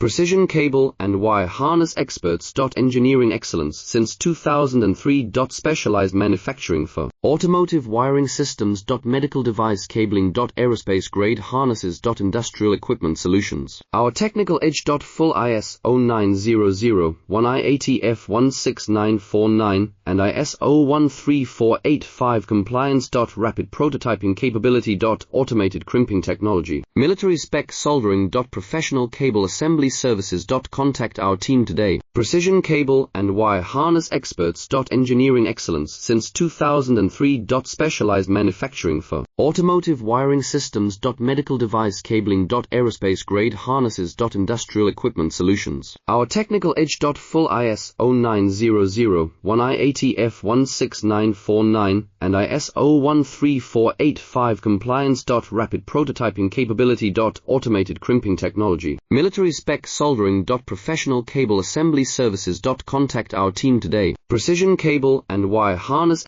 Precision cable and wire harness experts. Engineering excellence since 2003. Specialized manufacturing for automotive wiring systems. Medical device cabling. Aerospace grade harnesses. Industrial equipment solutions. Our technical edge. Full ISO 9001 IATF 16949 and ISO 13485 compliance. Rapid prototyping capability. Automated crimping technology. Military spec soldering. Professional cable assembly services. Contact our team today. Precision cable and wire harness experts. Engineering excellence since 2003. Specialized manufacturing for automotive wiring systems. Medical device cabling. Aerospace grade harnesses. Industrial equipment solutions. Our technical edge. Full ISO 9001 IATF 16949 and ISO 13485 compliance. Rapid prototyping capability. Automated crimping technology. Military spec soldering. Professional cable assembly services. Contact our team today. Precision cable and wire harness